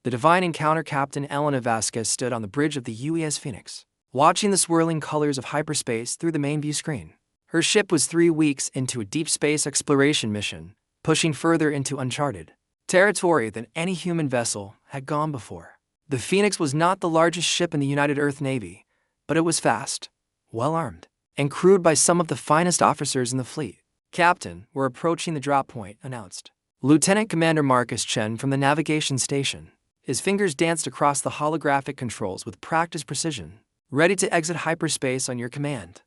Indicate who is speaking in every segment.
Speaker 1: The divine encounter Captain Elena Vasquez stood on the bridge of the UES Phoenix, watching the swirling colors of hyperspace through the main view screen. Her ship was 3 weeks into a deep space exploration mission, pushing further into uncharted territory than any human vessel had gone before. The Phoenix was not the largest ship in the United Earth Navy, but it was fast, well-armed, and crewed by some of the finest officers in the fleet. "Captain, we're approaching the drop point," announced Lieutenant Commander Marcus Chen from the navigation station. His fingers danced across the holographic controls with practiced precision. "Ready to exit hyperspace on your command."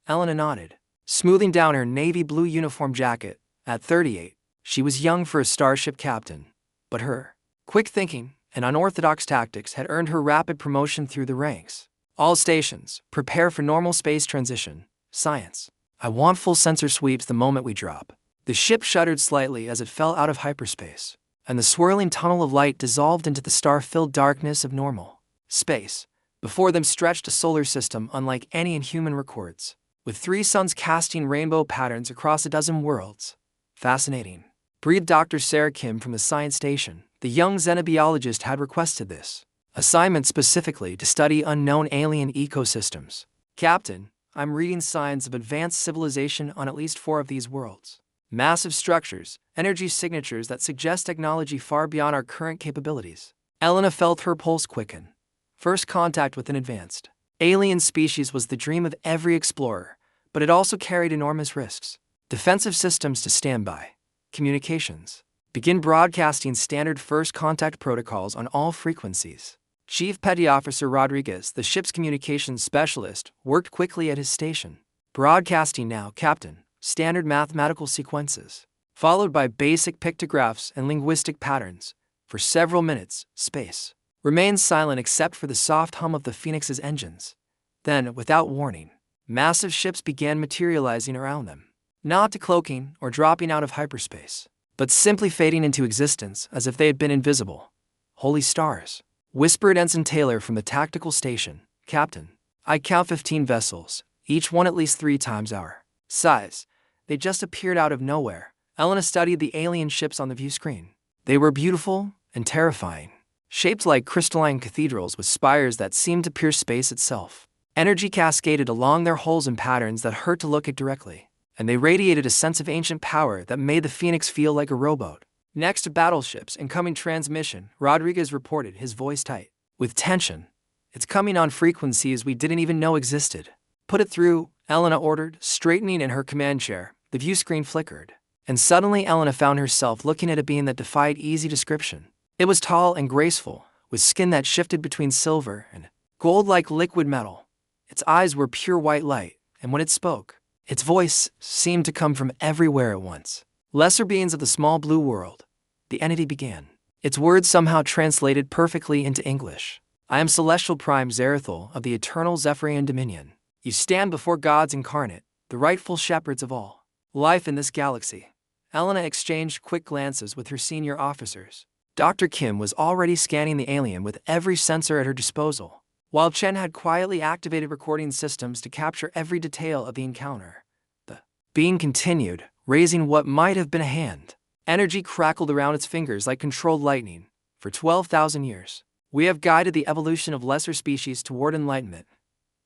Speaker 1: Elena nodded, smoothing down her navy blue uniform jacket. At 38, she was young for a starship captain, but her quick thinking and unorthodox tactics had earned her rapid promotion through the ranks. "All stations, prepare for normal space transition. Science. I want full sensor sweeps the moment we drop." The ship shuddered slightly as it fell out of hyperspace, and the swirling tunnel of light dissolved into the star-filled darkness of normal space. Before them stretched a solar system unlike any in human records, with 3 suns casting rainbow patterns across a dozen worlds. "Fascinating," breathed Dr. Sarah Kim from the science station. The young xenobiologist had requested this assignment specifically to study unknown alien ecosystems. "Captain, I'm reading signs of advanced civilization on at least 4 of these worlds. Massive structures, energy signatures that suggest technology far beyond our current capabilities." Elena felt her pulse quicken. First contact with an advanced alien species was the dream of every explorer, but it also carried enormous risks. Defensive systems to stand by. Communications. Begin broadcasting standard first contact protocols on all frequencies. Chief Petty Officer Rodriguez, the ship's communications specialist, worked quickly at his station. "Broadcasting now, Captain. Standard mathematical sequences, followed by basic pictographs and linguistic patterns. For several minutes, space remained silent except for the soft hum of the Phoenix's engines. Then, without warning, massive ships began materializing around them, not decloaking or dropping out of hyperspace, but simply fading into existence as if they had been invisible. "Holy stars," whispered Ensign Taylor from the tactical station. "Captain, I count 15 vessels, each one at least 3 times our size. They just appeared out of nowhere." Elena studied the alien ships on the view screen. They were beautiful and terrifying, shaped like crystalline cathedrals with spires that seemed to pierce space itself. Energy cascaded along their hulls in patterns that hurt to look at directly, and they radiated a sense of ancient power that made the Phoenix feel like a rowboat. "Next to battleships, incoming transmission," Rodriguez reported, his voice tight with tension. "It's coming on frequencies we didn't even know existed." "Put it through," Elena ordered, straightening in her command chair. The view screen flickered, and suddenly Elena found herself looking at a being that defied easy description. It was tall and graceful, with skin that shifted between silver and gold like liquid metal. Its eyes were pure white light, and when it spoke, its voice seemed to come from everywhere at once. "Lesser beings of the small blue world," the entity began. Its words somehow translated perfectly into English. "I am Celestial Prime Zerathul of the Eternal Zephyrian Dominion. You stand before gods incarnate, the rightful shepherds of all life in this galaxy." Elena exchanged quick glances with her senior officers. Dr. Kim was already scanning the alien with every sensor at her disposal, while Chen had quietly activated recording systems to capture every detail of the encounter. The being continued, raising what might have been a hand. Energy crackled around its fingers like controlled lightning. "For 12,000 years, we have guided the evolution of lesser species toward enlightenment.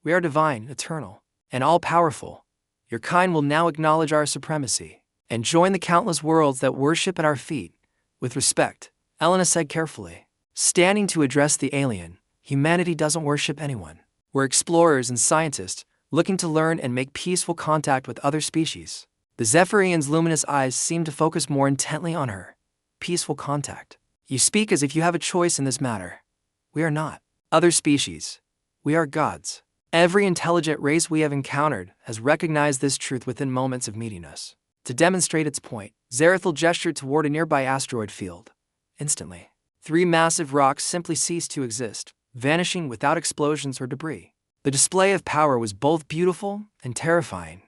Speaker 1: We are divine, eternal, and all-powerful. Your kind will now acknowledge our supremacy and join the countless worlds that worship at our feet with respect," Elena said carefully. Standing to address the alien, "Humanity doesn't worship anyone. We're explorers and scientists, looking to learn and make peaceful contact with other species." The Zephyrian's luminous eyes seemed to focus more intently on her. "Peaceful contact. You speak as if you have a choice in this matter. We are not other species. We are gods. Every intelligent race we have encountered has recognized this truth within moments of meeting us." To demonstrate its point, Zerathul gestured toward a nearby asteroid field. Instantly, 3 massive rocks simply ceased to exist, vanishing without explosions or debris. The display of power was both beautiful and terrifying.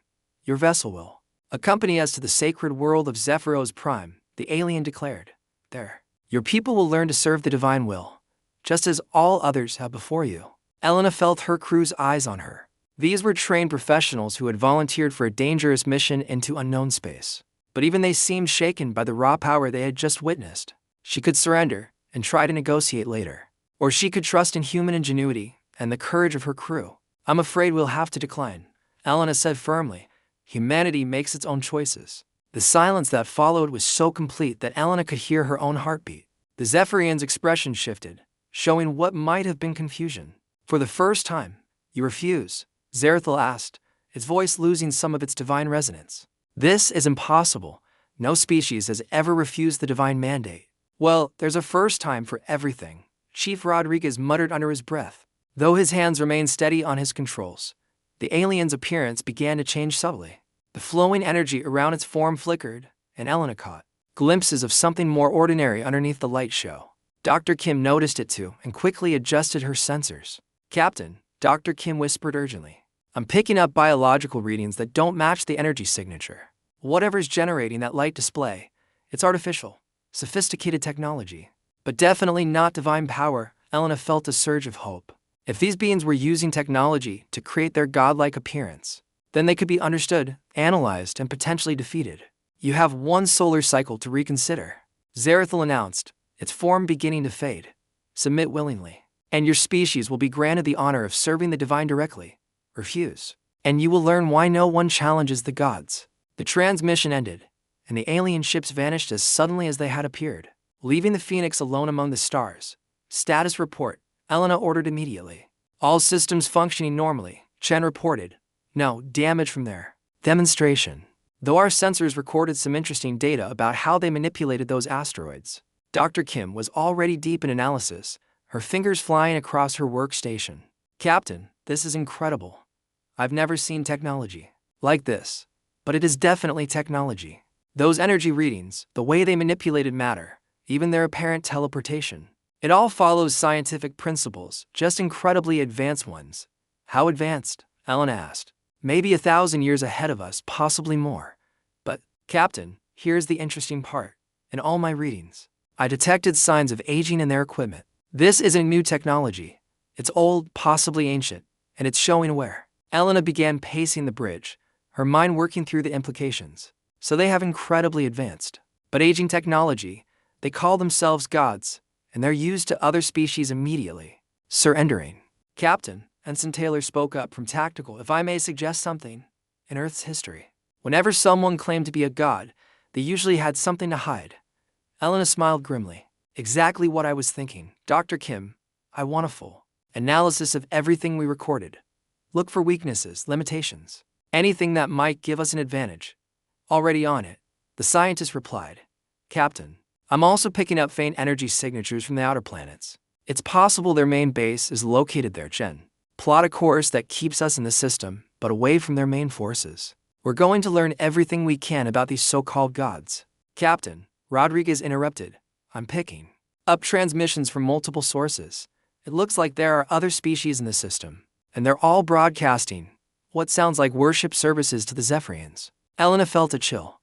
Speaker 1: "Your vessel will accompany us to the sacred world of Zephyros Prime," the alien declared. "There, your people will learn to serve the divine will, just as all others have before you." Elena felt her crew's eyes on her. These were trained professionals who had volunteered for a dangerous mission into unknown space. But even they seemed shaken by the raw power they had just witnessed. She could surrender, and try to negotiate later. Or she could trust in human ingenuity and the courage of her crew. I'm afraid we'll have to decline, Elena said firmly. Humanity makes its own choices. The silence that followed was so complete that Elena could hear her own heartbeat. The Zephyrian's expression shifted, showing what might have been confusion. For the first time, you refuse? Zerathil asked, its voice losing some of its divine resonance. This is impossible. No species has ever refused the divine mandate. Well, there's a first time for everything, Chief Rodriguez muttered under his breath. Though his hands remained steady on his controls, the alien's appearance began to change subtly. The flowing energy around its form flickered, and Elena caught glimpses of something more ordinary underneath the light show. Dr. Kim noticed it too and quickly adjusted her sensors. Captain, Dr. Kim whispered urgently, I'm picking up biological readings that don't match the energy signature. Whatever's generating that light display, it's artificial, sophisticated technology, but definitely not divine power. Elena felt a surge of hope. If these beings were using technology to create their godlike appearance, then they could be understood, analyzed, and potentially defeated. You have one solar cycle to reconsider, Zerathil announced, its form beginning to fade. Submit willingly, and your species will be granted the honor of serving the divine directly. Refuse, and you will learn why no one challenges the gods. The transmission ended, and the alien ships vanished as suddenly as they had appeared, leaving the Phoenix alone among the stars. Status report, Elena ordered immediately. All systems functioning normally, Chen reported. No damage from their demonstration, though our sensors recorded some interesting data about how they manipulated those asteroids. Dr. Kim was already deep in analysis, her fingers flying across her workstation. Captain, this is incredible. I've never seen technology like this, but it is definitely technology. Those energy readings, the way they manipulated matter, even their apparent teleportation. It all follows scientific principles, just incredibly advanced ones. How advanced? Elena asked. Maybe 1,000 years ahead of us, possibly more. But, Captain, here's the interesting part. In all my readings, I detected signs of aging in their equipment. This isn't new technology. It's old, possibly ancient, and it's showing wear. Elena began pacing the bridge, her mind working through the implications. So they have incredibly advanced, but aging technology. They call themselves gods, and they're used to other species immediately. Surrendering. Captain, Ensign Taylor spoke up from Tactical. If I may suggest something, in Earth's history, whenever someone claimed to be a god, they usually had something to hide. Elena smiled grimly. Exactly what I was thinking. Dr. Kim, I want a full analysis of everything we recorded. Look for weaknesses, limitations, anything that might give us an advantage. Already on it, the scientist replied. Captain, I'm also picking up faint energy signatures from the outer planets. It's possible their main base is located there, Chen. Plot a course that keeps us in the system, but away from their main forces. We're going to learn everything we can about these so-called gods. Captain, Rodriguez interrupted. I'm picking up transmissions from multiple sources. It looks like there are other species in the system, and they're all broadcasting what sounds like worship services to the Zephyrians. Elena felt a chill.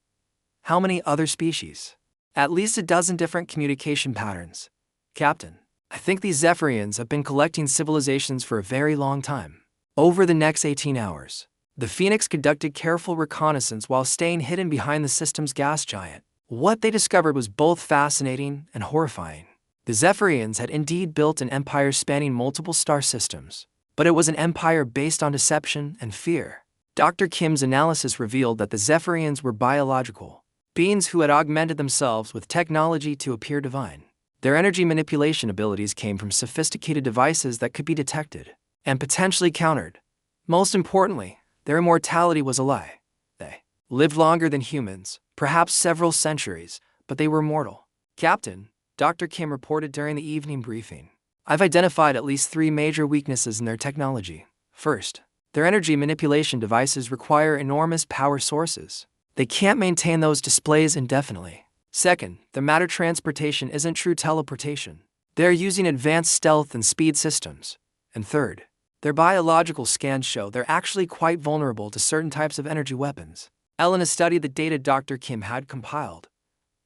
Speaker 1: How many other species? At least a dozen different communication patterns. Captain, I think these Zephyrians have been collecting civilizations for a very long time. Over the next 18 hours, the Phoenix conducted careful reconnaissance while staying hidden behind the system's gas giant. What they discovered was both fascinating and horrifying. The Zephyrians had indeed built an empire spanning multiple star systems, but it was an empire based on deception and fear. Dr. Kim's analysis revealed that the Zephyrians were biological beings who had augmented themselves with technology to appear divine. Their energy manipulation abilities came from sophisticated devices that could be detected and potentially countered. Most importantly, their immortality was a lie. They lived longer than humans, perhaps several centuries, but they were mortal. Captain, Dr. Kim reported during the evening briefing. I've identified at least 3 major weaknesses in their technology. First, their energy manipulation devices require enormous power sources. They can't maintain those displays indefinitely. Second, their matter transportation isn't true teleportation. They're using advanced stealth and speed systems. And third, their biological scans show they're actually quite vulnerable to certain types of energy weapons. Elena studied the data Dr. Kim had compiled.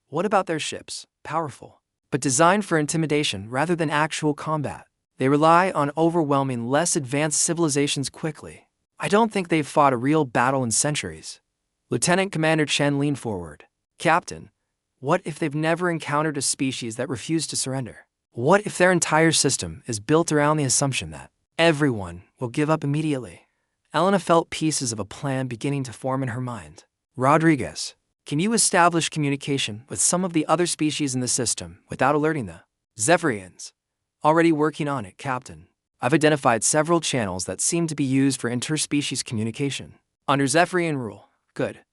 Speaker 1: What about their ships? Powerful, but designed for intimidation rather than actual combat. They rely on overwhelming less advanced civilizations quickly. I don't think they've fought a real battle in centuries. Lieutenant Commander Chen leaned forward. Captain, what if they've never encountered a species that refused to surrender? What if their entire system is built around the assumption that everyone will give up immediately? Elena felt pieces of a plan beginning to form in her mind. Rodriguez, can you establish communication with some of the other species in the system without alerting the Zephyrians? Already working on it, Captain. I've identified several channels that seem to be used for interspecies communication. Under Zephyrian rule. Good.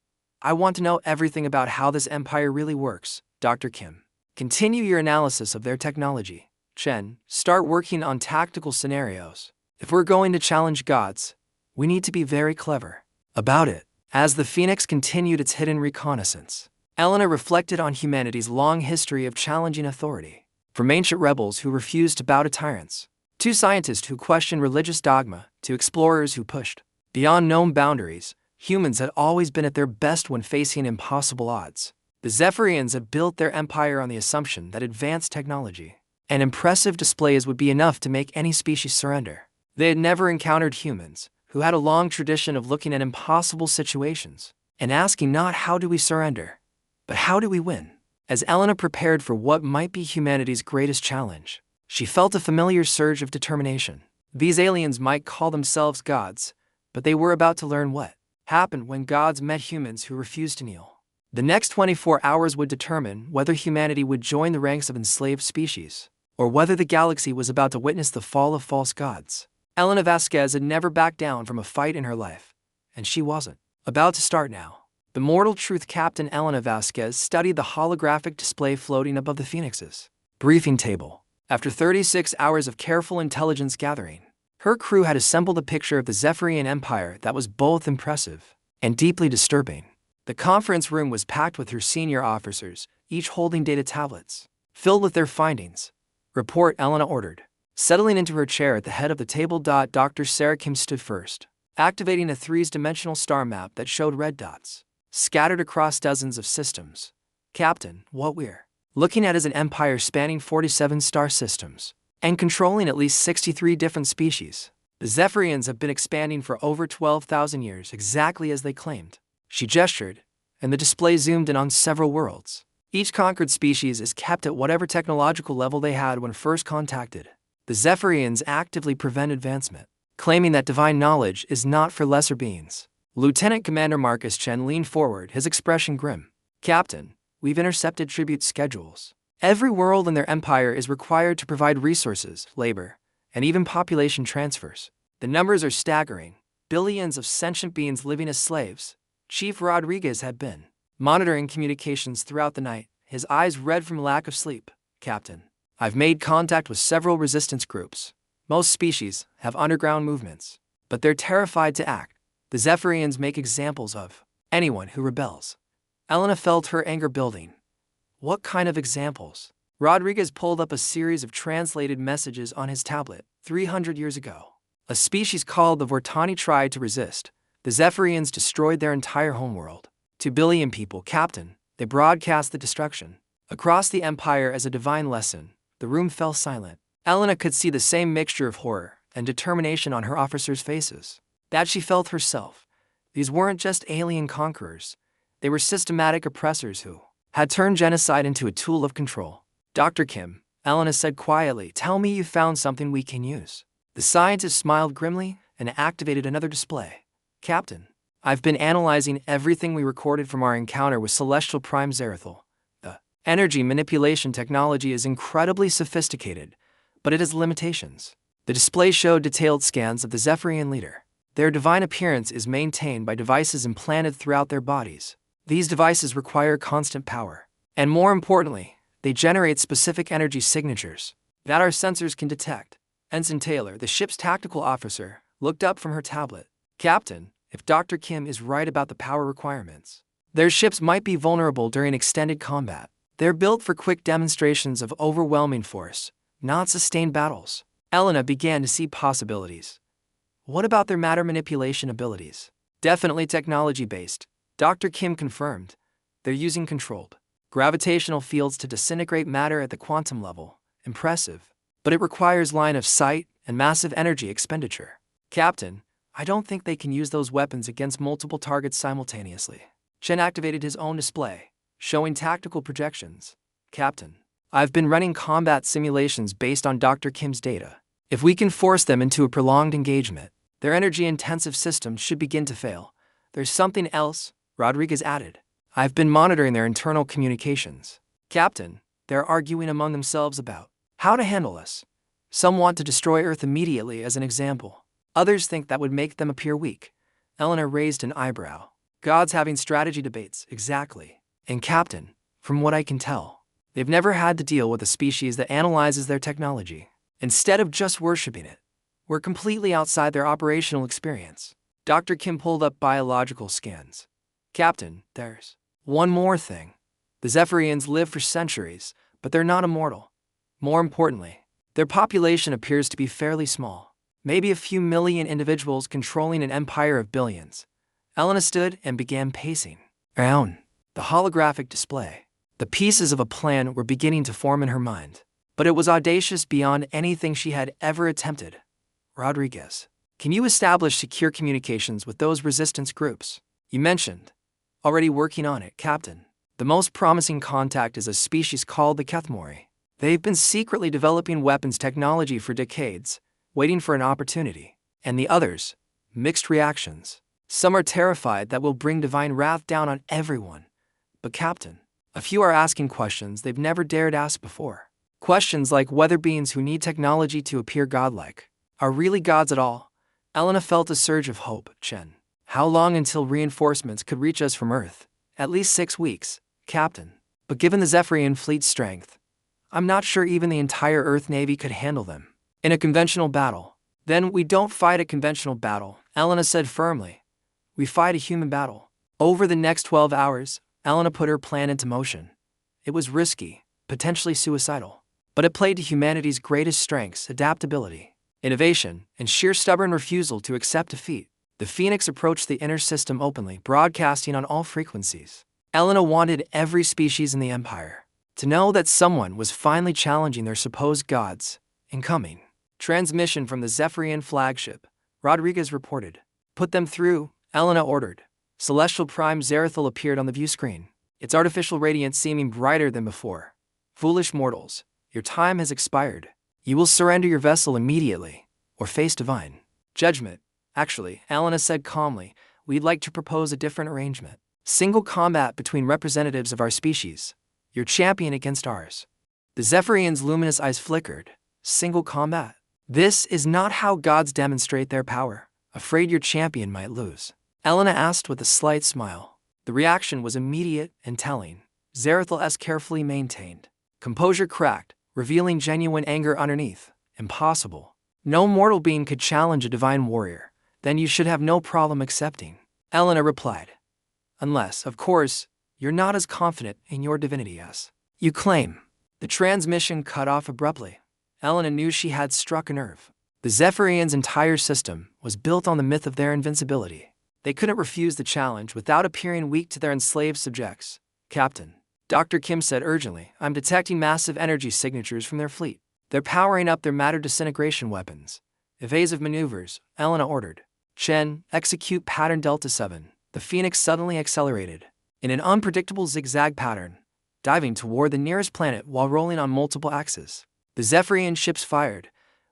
Speaker 1: I want to know everything about how this empire really works, Dr. Kim. Continue your analysis of their technology. Chen, start working on tactical scenarios. If we're going to challenge gods, we need to be very clever about it. As the Phoenix continued its hidden reconnaissance, Elena reflected on humanity's long history of challenging authority. From ancient rebels who refused to bow to tyrants, to scientists who questioned religious dogma, to explorers who pushed beyond known boundaries, humans had always been at their best when facing impossible odds. The Zephyrians had built their empire on the assumption that advanced technology and impressive displays would be enough to make any species surrender. They had never encountered humans, who had a long tradition of looking at impossible situations and asking not how do we surrender, but how do we win? As Elena prepared for what might be humanity's greatest challenge, she felt a familiar surge of determination. These aliens might call themselves gods, but they were about to learn what happened when gods met humans who refused to kneel. The next 24 hours would determine whether humanity would join the ranks of enslaved species, or whether the galaxy was about to witness the fall of false gods. Elena Vasquez had never backed down from a fight in her life, and she wasn't about to start now. The mortal truth Captain Elena Vasquez studied the holographic display floating above the Phoenix's briefing table. After 36 hours of careful intelligence gathering, her crew had assembled a picture of the Zephyrian Empire that was both impressive and deeply disturbing. The conference room was packed with her senior officers, each holding data tablets filled with their findings. Report, Elena ordered. Settling into her chair at the head of the table, Dr. Sarah Kim stood first, activating a three-dimensional star map that showed red dots scattered across dozens of systems. Captain, what we're looking at is an empire spanning 47 star systems and controlling at least 63 different species. The Zephyrians have been expanding for over 12,000 years, exactly as they claimed. She gestured, and the display zoomed in on several worlds. Each conquered species is kept at whatever technological level they had when first contacted. The Zephyrians actively prevent advancement, claiming that divine knowledge is not for lesser beings. Lieutenant Commander Marcus Chen leaned forward, his expression grim. Captain, we've intercepted tribute schedules. Every world in their empire is required to provide resources, labor, and even population transfers. The numbers are staggering. Billions of sentient beings living as slaves. Chief Rodriguez had been monitoring communications throughout the night, his eyes red from lack of sleep. Captain, I've made contact with several resistance groups. Most species have underground movements, but they're terrified to act. The Zephyrians make examples of anyone who rebels. Elena felt her anger building. What kind of examples? Rodriguez pulled up a series of translated messages on his tablet. 300 years ago, a species called the Vortani tried to resist. The Zephyrians destroyed their entire homeworld. 2 billion people, Captain. They broadcast the destruction across the empire as a divine lesson. The room fell silent. Elena could see the same mixture of horror and determination on her officers' faces that she felt herself. These weren't just alien conquerors. They were systematic oppressors who had turned genocide into a tool of control. Dr. Kim, Elena said quietly, tell me you found something we can use. The scientist smiled grimly and activated another display. Captain, I've been analyzing everything we recorded from our encounter with Celestial Prime Zerathal. The energy manipulation technology is incredibly sophisticated, but it has limitations. The display showed detailed scans of the Zephyrian leader. Their divine appearance is maintained by devices implanted throughout their bodies. These devices require constant power, and more importantly, they generate specific energy signatures that our sensors can detect. Ensign Taylor, the ship's tactical officer, looked up from her tablet. Captain, if Dr. Kim is right about the power requirements, their ships might be vulnerable during extended combat. They're built for quick demonstrations of overwhelming force, not sustained battles. Elena began to see possibilities. What about their matter manipulation abilities? Definitely technology-based, Dr. Kim confirmed. They're using controlled gravitational fields to disintegrate matter at the quantum level. Impressive. But it requires line of sight and massive energy expenditure. Captain, I don't think they can use those weapons against multiple targets simultaneously. Chen activated his own display, showing tactical projections. Captain, I've been running combat simulations based on Dr. Kim's data. If we can force them into a prolonged engagement, their energy-intensive systems should begin to fail. There's something else, Rodriguez added. I've been monitoring their internal communications. Captain, they're arguing among themselves about how to handle us. Some want to destroy Earth immediately as an example. Others think that would make them appear weak. Elena raised an eyebrow. Gods having strategy debates, exactly. And Captain, from what I can tell, they've never had to deal with a species that analyzes their technology. Instead of just worshipping it, we're completely outside their operational experience. Dr. Kim pulled up biological scans. Captain, there's one more thing. The Zephyrians live for centuries, but they're not immortal. More importantly, their population appears to be fairly small. Maybe a few million individuals controlling an empire of billions. Elena stood and began pacing around the holographic display. The pieces of a plan were beginning to form in her mind, but it was audacious beyond anything she had ever attempted. Rodriguez, can you establish secure communications with those resistance groups you mentioned? Already working on it, Captain. The most promising contact is a species called the Kethmori. They've been secretly developing weapons technology for decades, waiting for an opportunity. And the others, mixed reactions. Some are terrified that we'll bring divine wrath down on everyone. But Captain, a few are asking questions they've never dared ask before. Questions like whether beings who need technology to appear godlike are really gods at all. Elena felt a surge of hope. Chen, how long until reinforcements could reach us from Earth? At least 6 weeks, Captain. But given the Zephyrian fleet's strength, I'm not sure even the entire Earth Navy could handle them. In a conventional battle. Then we don't fight a conventional battle, Elena said firmly. We fight a human battle. Over the next 12 hours, Elena put her plan into motion. It was risky, potentially suicidal, but it played to humanity's greatest strengths: adaptability, innovation, and sheer stubborn refusal to accept defeat. The Phoenix approached the inner system openly, broadcasting on all frequencies. Elena wanted every species in the Empire to know that someone was finally challenging their supposed gods. Incoming. Transmission from the Zephyrian flagship, Rodriguez reported. Put them through, Elena ordered. Celestial Prime Zerathil appeared on the view screen, its artificial radiance seeming brighter than before. Foolish mortals, your time has expired. You will surrender your vessel immediately, or face divine judgment. Actually, Elena said calmly, we'd like to propose a different arrangement. Single combat between representatives of our species. Your champion against ours. The Zephyrians' luminous eyes flickered. Single combat? This is not how gods demonstrate their power. Afraid your champion might lose? Elena asked with a slight smile. The reaction was immediate and telling. Zerathil carefully maintained. Composure cracked, revealing genuine anger underneath. Impossible. No mortal being could challenge a divine warrior. Then you should have no problem accepting. Elena replied. Unless, of course, you're not as confident in your divinity as you claim. The transmission cut off abruptly. Elena knew she had struck a nerve. The Zephyrians' entire system was built on the myth of their invincibility. They couldn't refuse the challenge without appearing weak to their enslaved subjects. Captain, Dr. Kim said urgently, I'm detecting massive energy signatures from their fleet. They're powering up their matter disintegration weapons. Evasive maneuvers, Elena ordered. Chen, execute pattern Delta 7. The Phoenix suddenly accelerated in an unpredictable zigzag pattern, diving toward the nearest planet while rolling on multiple axes. The Zephyrian ships fired,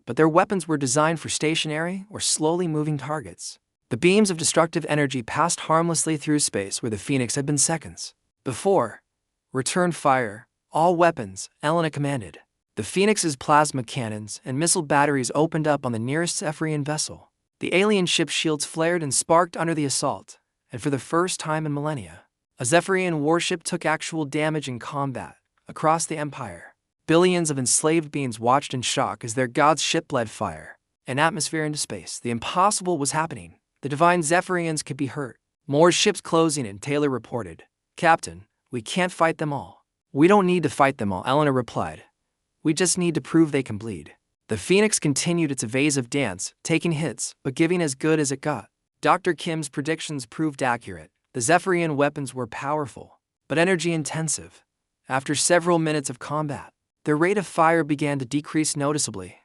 Speaker 1: but their weapons were designed for stationary or slowly moving targets. The beams of destructive energy passed harmlessly through space where the Phoenix had been seconds before. Return fire, all weapons, Elena commanded. The Phoenix's plasma cannons and missile batteries opened up on the nearest Zephyrian vessel. The alien ship's shields flared and sparked under the assault, and for the first time in millennia, a Zephyrian warship took actual damage in combat across the Empire. Billions of enslaved beings watched in shock as their god's ship bled fire and atmosphere into space. The impossible was happening. The divine Zephyrians could be hurt. More ships closing in, Taylor reported. Captain, we can't fight them all. We don't need to fight them all, Elena replied. We just need to prove they can bleed. The Phoenix continued its evasive dance, taking hits, but giving as good as it got. Dr. Kim's predictions proved accurate. The Zephyrian weapons were powerful, but energy-intensive. After several minutes of combat, their rate of fire began to decrease noticeably.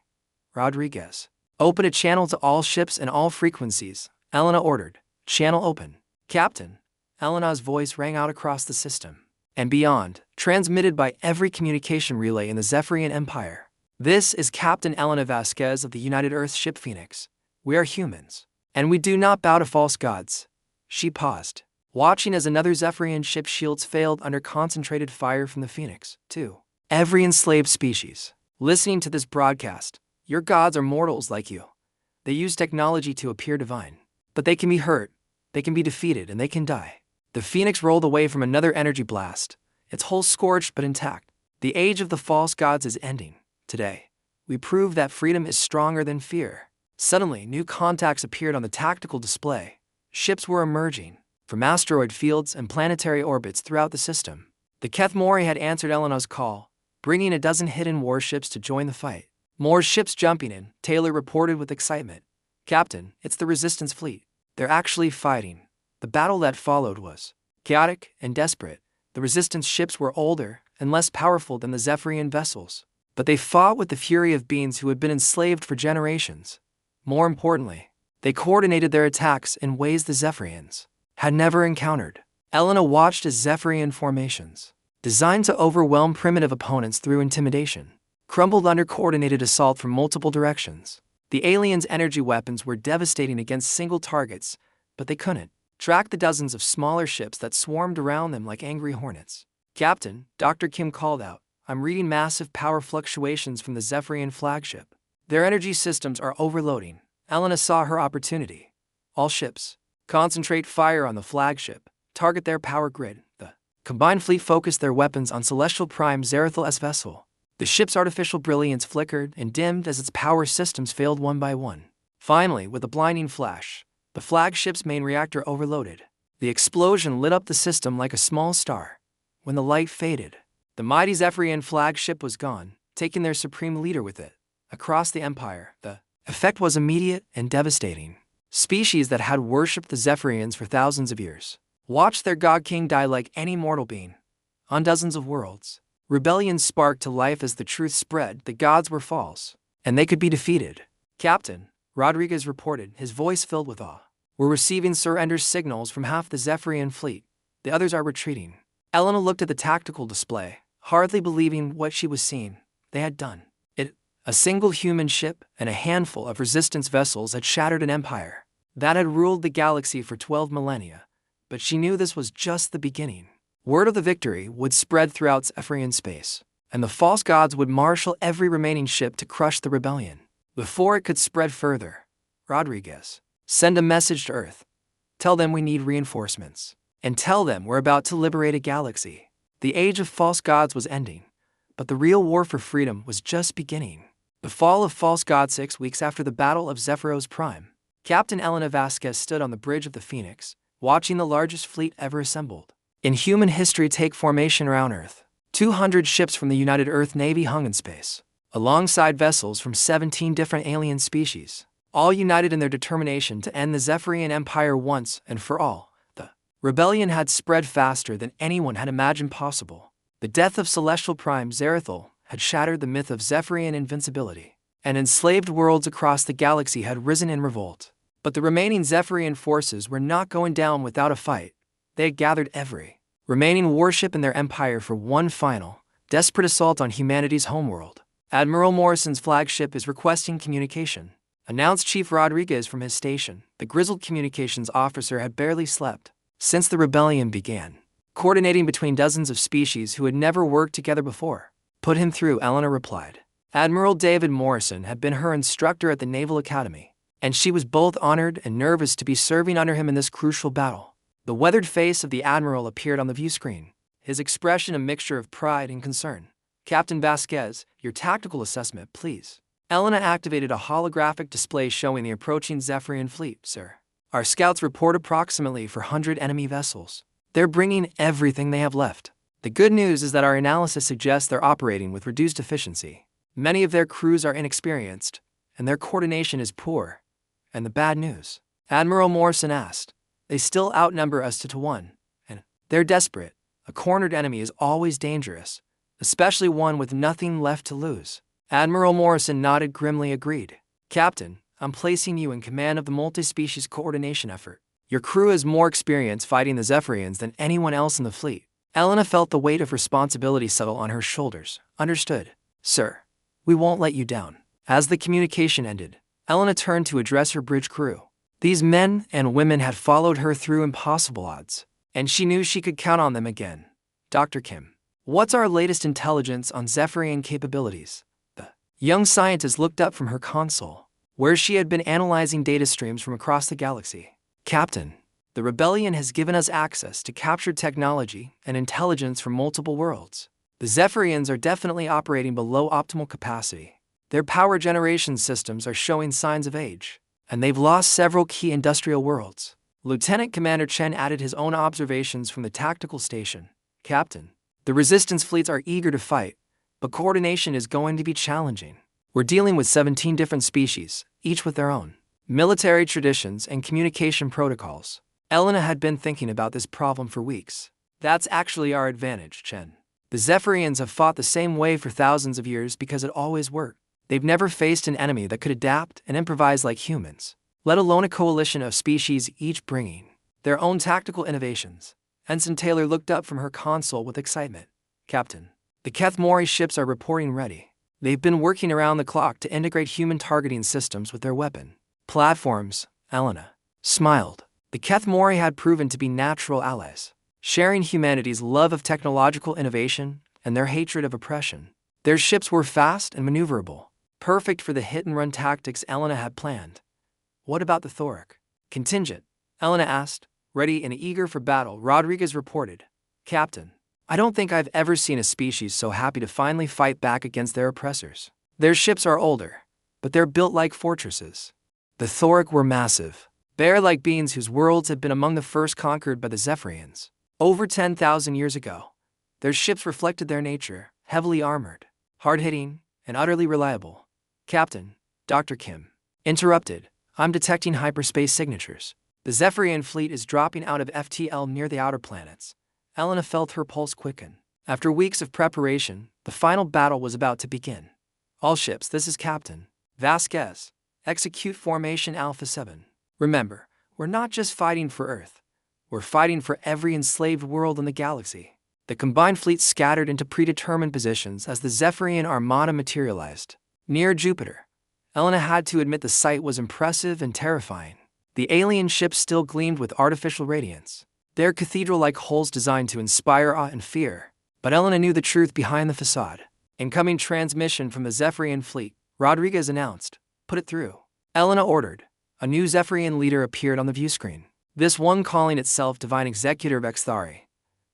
Speaker 1: Rodriguez, open a channel to all ships and all frequencies, Elena ordered. Channel open. Captain, Elena's voice rang out across the system. and beyond, transmitted by every communication relay in the Zephyrian Empire. This is Captain Elena Vasquez of the United Earth ship Phoenix. We are humans, and we do not bow to false gods. She paused, watching as another Zephyrian ship's shields failed under concentrated fire from the Phoenix, too. Every enslaved species, listening to this broadcast, your gods are mortals like you. They use technology to appear divine, but they can be hurt, they can be defeated, and they can die. The Phoenix rolled away from another energy blast, its hull scorched but intact. The age of the false gods is ending. Today, we prove that freedom is stronger than fear. Suddenly, new contacts appeared on the tactical display. Ships were emerging from asteroid fields and planetary orbits throughout the system. The Keth Mori had answered Elena's call, bringing a dozen hidden warships to join the fight. More ships jumping in, Taylor reported with excitement. Captain, it's the Resistance fleet. They're actually fighting. The battle that followed was chaotic and desperate. The Resistance ships were older and less powerful than the Zephyrian vessels, but they fought with the fury of beings who had been enslaved for generations. More importantly, they coordinated their attacks in ways the Zephyrians had never encountered. Elena watched as Zephyrian formations, designed to overwhelm primitive opponents through intimidation, crumbled under coordinated assault from multiple directions. The aliens' energy weapons were devastating against single targets, but they couldn't track the dozens of smaller ships that swarmed around them like angry hornets. Captain, Dr. Kim called out, I'm reading massive power fluctuations from the Zephyrian flagship. Their energy systems are overloading. Elena saw her opportunity. All ships, concentrate fire on the flagship. Target their power grid. The combined fleet focused their weapons on Celestial Prime Zerathil's vessel. The ship's artificial brilliance flickered and dimmed as its power systems failed one by one. Finally, with a blinding flash, the flagship's main reactor overloaded. The explosion lit up the system like a small star. When the light faded, the mighty Zephyrian flagship was gone, taking their supreme leader with it. Across the Empire, the effect was immediate and devastating. Species that had worshipped the Zephyrians for thousands of years watched their god king die like any mortal being. On dozens of worlds, rebellion sparked to life as the truth spread the gods were false, and they could be defeated. Captain, Rodriguez reported, his voice filled with awe. We're receiving surrender signals from half the Zephyrian fleet. The others are retreating. Elena looked at the tactical display, hardly believing what she was seeing. They had done it. A single human ship and a handful of resistance vessels had shattered an empire that had ruled the galaxy for 12 millennia. But she knew this was just the beginning. Word of the victory would spread throughout Zephyrian space, and the false gods would marshal every remaining ship to crush the rebellion. Before it could spread further, Rodriguez, send a message to Earth. Tell them we need reinforcements, and tell them we're about to liberate a galaxy. The age of false gods was ending, but the real war for freedom was just beginning. The fall of false gods 6 weeks after the Battle of Zephyros Prime. Captain Elena Vasquez stood on the bridge of the Phoenix, watching the largest fleet ever assembled in human history take formation around Earth. 200 ships from the United Earth Navy hung in space, alongside vessels from 17 different alien species, all united in their determination to end the Zephyrian Empire once and for all. The rebellion had spread faster than anyone had imagined possible. The death of Celestial Prime Zerathil had shattered the myth of Zephyrian invincibility, and enslaved worlds across the galaxy had risen in revolt. But the remaining Zephyrian forces were not going down without a fight. They had gathered every remaining warship in their empire for one final, desperate assault on humanity's homeworld. Admiral Morrison's flagship is requesting communication, announced Chief Rodriguez from his station. The grizzled communications officer had barely slept since the rebellion began, coordinating between dozens of species who had never worked together before. Put him through, Elena replied. Admiral David Morrison had been her instructor at the Naval Academy, and she was both honored and nervous to be serving under him in this crucial battle. The weathered face of the Admiral appeared on the view screen, his expression a mixture of pride and concern. Captain Vasquez, your tactical assessment, please. Elena activated a holographic display showing the approaching Zephyrian fleet, sir. Our scouts report approximately 400 enemy vessels. They're bringing everything they have left. The good news is that our analysis suggests they're operating with reduced efficiency. Many of their crews are inexperienced, and their coordination is poor. And the bad news? Admiral Morrison asked. They still outnumber us 2-1, and they're desperate. A cornered enemy is always dangerous, especially one with nothing left to lose. Admiral Morrison nodded grimly, agreed. Captain, I'm placing you in command of the multi-species coordination effort. Your crew has more experience fighting the Zephyrians than anyone else in the fleet. Elena felt the weight of responsibility settle on her shoulders. Understood, sir. We won't let you down. As the communication ended, Elena turned to address her bridge crew. These men and women had followed her through impossible odds, and she knew she could count on them again. Dr. Kim, what's our latest intelligence on Zephyrian capabilities? The young scientist looked up from her console, where she had been analyzing data streams from across the galaxy. Captain, the rebellion has given us access to captured technology and intelligence from multiple worlds. The Zephyrians are definitely operating below optimal capacity. Their power generation systems are showing signs of age, and they've lost several key industrial worlds. Lieutenant Commander Chen added his own observations from the tactical station. Captain, the resistance fleets are eager to fight, but coordination is going to be challenging. We're dealing with 17 different species, each with their own military traditions and communication protocols. Elena had been thinking about this problem for weeks. That's actually our advantage, Chen. The Zephyrians have fought the same way for thousands of years because it always worked. They've never faced an enemy that could adapt and improvise like humans, let alone a coalition of species each bringing their own tactical innovations. Ensign Taylor looked up from her console with excitement. Captain, the Keth Mori ships are reporting ready. They've been working around the clock to integrate human targeting systems with their weapon platforms. Elena smiled. The Keth Mori had proven to be natural allies, sharing humanity's love of technological innovation and their hatred of oppression. Their ships were fast and maneuverable, perfect for the hit-and-run tactics Elena had planned. What about the Thoric contingent? Elena asked, ready and eager for battle. Rodriguez reported. Captain, I don't think I've ever seen a species so happy to finally fight back against their oppressors. Their ships are older, but they're built like fortresses. The Thoric were massive, bear-like beings whose worlds had been among the first conquered by the Zephyrians. Over 10,000 years ago, their ships reflected their nature, heavily armored, hard-hitting, and utterly reliable. Captain, Dr. Kim interrupted. I'm detecting hyperspace signatures. The Zephyrian fleet is dropping out of FTL near the outer planets. Elena felt her pulse quicken. After weeks of preparation, the final battle was about to begin. All ships, this is Captain Vasquez. Execute Formation Alpha 7. Remember, we're not just fighting for Earth. We're fighting for every enslaved world in the galaxy. The combined fleet scattered into predetermined positions as the Zephyrian armada materialized. Near Jupiter, Elena had to admit the sight was impressive and terrifying. The alien ships still gleamed with artificial radiance, their cathedral-like hulls designed to inspire awe and fear. But Elena knew the truth behind the facade. Incoming transmission from the Zephyrian fleet, Rodriguez announced. Put it through. Elena ordered. A new Zephyrian leader appeared on the view screen. This one calling itself Divine Executor Vexthari.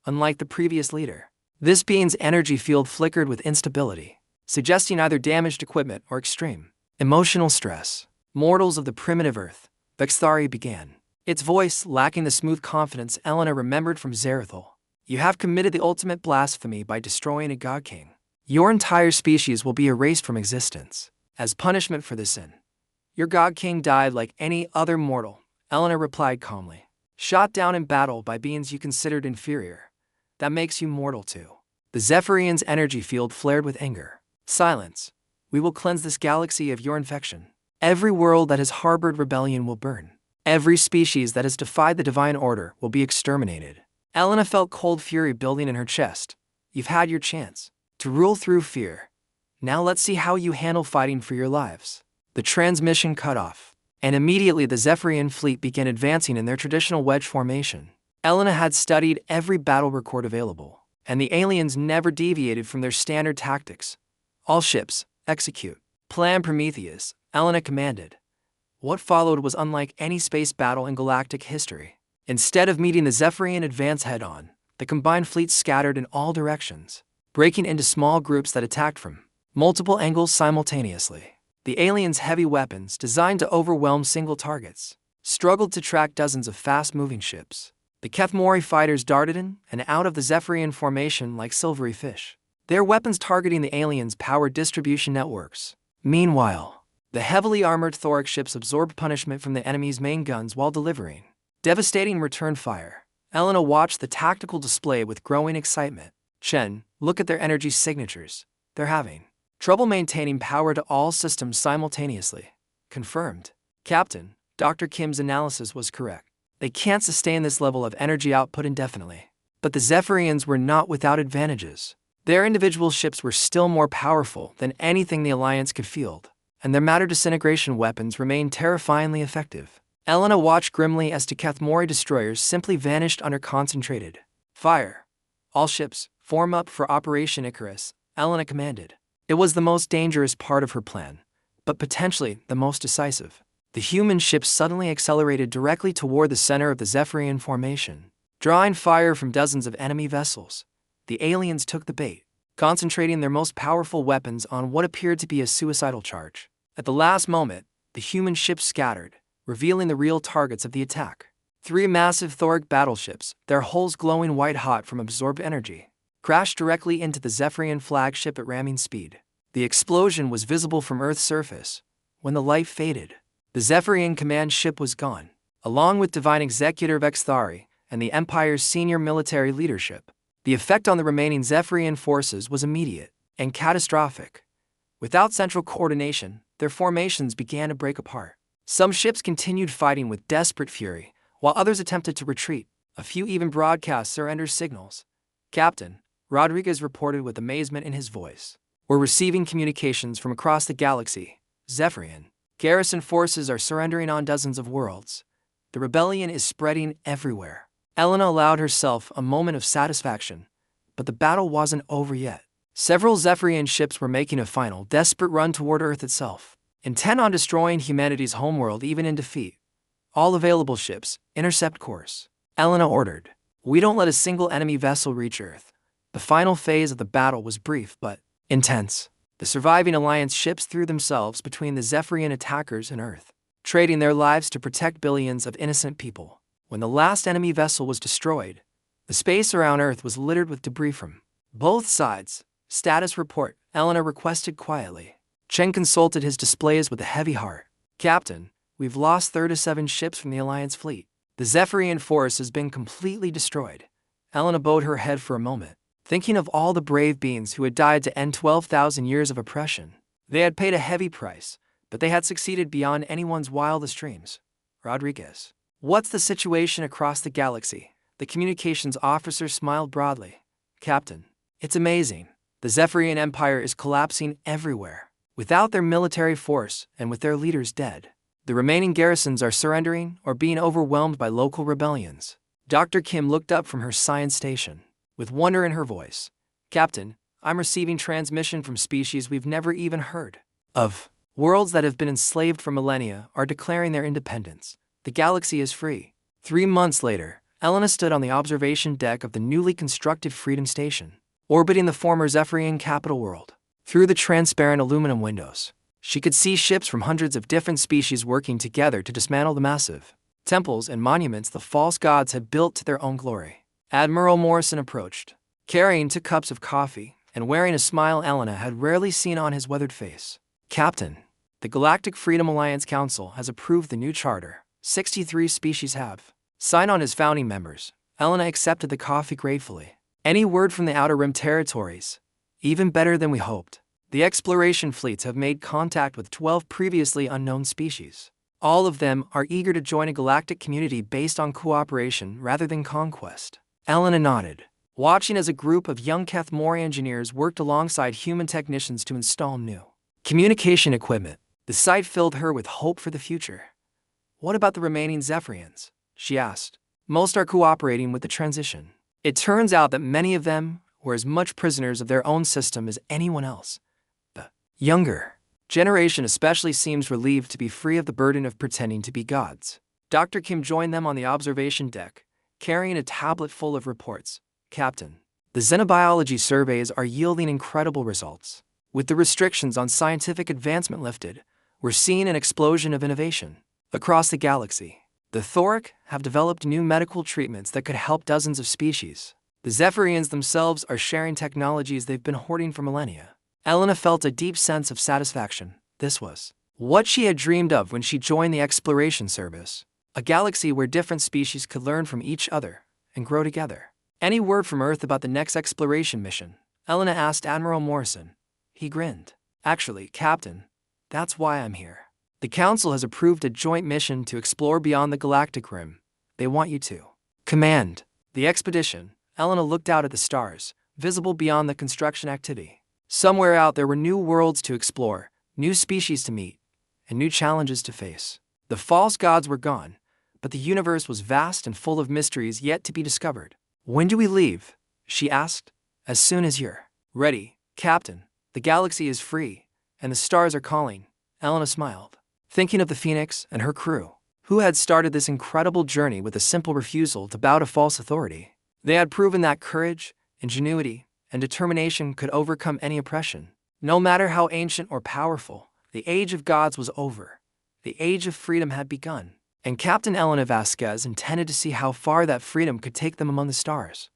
Speaker 1: Unlike the previous leader, this being's energy field flickered with instability, suggesting either damaged equipment or extreme emotional stress. Mortals of the primitive Earth, Vexthari began, its voice lacking the smooth confidence Elena remembered from Zerathol. You have committed the ultimate blasphemy by destroying a god king. Your entire species will be erased from existence as punishment for this sin. Your god king died like any other mortal, Elena replied calmly. Shot down in battle by beings you considered inferior. That makes you mortal too. The Zephyrian's energy field flared with anger. Silence. We will cleanse this galaxy of your infection. Every world that has harbored rebellion will burn. Every species that has defied the divine order will be exterminated. Elena felt cold fury building in her chest. You've had your chance to rule through fear. Now let's see how you handle fighting for your lives. The transmission cut off, and immediately the Zephyrian fleet began advancing in their traditional wedge formation. Elena had studied every battle record available, and the aliens never deviated from their standard tactics. All ships, execute. Plan Prometheus, Elena commanded. What followed was unlike any space battle in galactic history. Instead of meeting the Zephyrian advance head-on, the combined fleet scattered in all directions, breaking into small groups that attacked from multiple angles simultaneously. The aliens' heavy weapons, designed to overwhelm single targets, struggled to track dozens of fast-moving ships. The Keth Mori fighters darted in and out of the Zephyrian formation like silvery fish, their weapons targeting the aliens' power distribution networks. Meanwhile, the heavily armored Thoric ships absorbed punishment from the enemy's main guns while delivering devastating return fire. Elena watched the tactical display with growing excitement. Chen, look at their energy signatures. They're having trouble maintaining power to all systems simultaneously. Confirmed. Captain, Dr. Kim's analysis was correct. They can't sustain this level of energy output indefinitely. But the Zephyrians were not without advantages. Their individual ships were still more powerful than anything the Alliance could field, and their matter disintegration weapons remained terrifyingly effective. Elena watched grimly as Tekethmori destroyers simply vanished under concentrated fire. All ships, form up for Operation Icarus, Elena commanded. It was the most dangerous part of her plan, but potentially the most decisive. The human ships suddenly accelerated directly toward the center of the Zephyrian formation, drawing fire from dozens of enemy vessels. The aliens took the bait, concentrating their most powerful weapons on what appeared to be a suicidal charge. At the last moment, the human ships scattered, revealing the real targets of the attack. 3 massive Thoric battleships, their hulls glowing white-hot from absorbed energy, crashed directly into the Zephyrian flagship at ramming speed. The explosion was visible from Earth's surface. When the light faded, the Zephyrian command ship was gone, along with Divine Executor Vexthari and the Empire's senior military leadership. The effect on the remaining Zephyrian forces was immediate and catastrophic. Without central coordination, their formations began to break apart. Some ships continued fighting with desperate fury, while others attempted to retreat. A few even broadcast surrender signals. Captain, Rodriguez reported with amazement in his voice. We're receiving communications from across the galaxy. Zephyrian garrison forces are surrendering on dozens of worlds. The rebellion is spreading everywhere. Elena allowed herself a moment of satisfaction, but the battle wasn't over yet. Several Zephyrian ships were making a final, desperate run toward Earth itself, intent on destroying humanity's homeworld even in defeat. All available ships, intercept course. Elena ordered. We don't let a single enemy vessel reach Earth. The final phase of the battle was brief but intense. The surviving Alliance ships threw themselves between the Zephyrian attackers and Earth, trading their lives to protect billions of innocent people. When the last enemy vessel was destroyed, the space around Earth was littered with debris from both sides. Status report, Elena requested quietly. Chen consulted his displays with a heavy heart. Captain, we've lost 37 ships from the Alliance fleet. The Zephyrian force has been completely destroyed. Elena bowed her head for a moment, thinking of all the brave beings who had died to end 12,000 years of oppression. They had paid a heavy price, but they had succeeded beyond anyone's wildest dreams. Rodriguez. What's the situation across the galaxy? The communications officer smiled broadly. Captain, it's amazing. The Zephyrian Empire is collapsing everywhere. Without their military force and with their leaders dead, the remaining garrisons are surrendering or being overwhelmed by local rebellions. Dr. Kim looked up from her science station, with wonder in her voice. Captain, I'm receiving transmission from species we've never even heard of. Worlds that have been enslaved for millennia are declaring their independence. The galaxy is free. 3 months later, Elena stood on the observation deck of the newly constructed Freedom Station, orbiting the former Zephyrian capital world. Through the transparent aluminum windows, she could see ships from hundreds of different species working together to dismantle the massive temples and monuments the false gods had built to their own glory. Admiral Morrison approached, carrying 2 cups of coffee and wearing a smile Elena had rarely seen on his weathered face. Captain, the Galactic Freedom Alliance Council has approved the new charter. 63 species have signed on as founding members. Elena accepted the coffee gratefully. Any word from the Outer Rim territories? Even better than we hoped. The exploration fleets have made contact with 12 previously unknown species. All of them are eager to join a galactic community based on cooperation rather than conquest. Elena nodded, watching as a group of young Kethmori engineers worked alongside human technicians to install new communication equipment. The sight filled her with hope for the future. What about the remaining Zephyrians? She asked. Most are cooperating with the transition. It turns out that many of them were as much prisoners of their own system as anyone else. The younger generation especially seems relieved to be free of the burden of pretending to be gods. Dr. Kim joined them on the observation deck, carrying a tablet full of reports. Captain, the xenobiology surveys are yielding incredible results. With the restrictions on scientific advancement lifted, we're seeing an explosion of innovation. Across the galaxy, the Thoric have developed new medical treatments that could help dozens of species. The Zephyrians themselves are sharing technologies they've been hoarding for millennia. Elena felt a deep sense of satisfaction. This was what she had dreamed of when she joined the exploration service. A galaxy where different species could learn from each other and grow together. Any word from Earth about the next exploration mission? Elena asked Admiral Morrison. He grinned. Actually, Captain, that's why I'm here. The Council has approved a joint mission to explore beyond the Galactic Rim. They want you to command the expedition. Elena looked out at the stars, visible beyond the construction activity. Somewhere out there were new worlds to explore, new species to meet, and new challenges to face. The false gods were gone, but the universe was vast and full of mysteries yet to be discovered. "When do we leave?" she asked. "As soon as you're ready, Captain. The galaxy is free, and the stars are calling." Elena smiled, thinking of the Phoenix and her crew, who had started this incredible journey with a simple refusal to bow to false authority. They had proven that courage, ingenuity, and determination could overcome any oppression. No matter how ancient or powerful, the age of gods was over. The age of freedom had begun, and Captain Elena Vasquez intended to see how far that freedom could take them among the stars.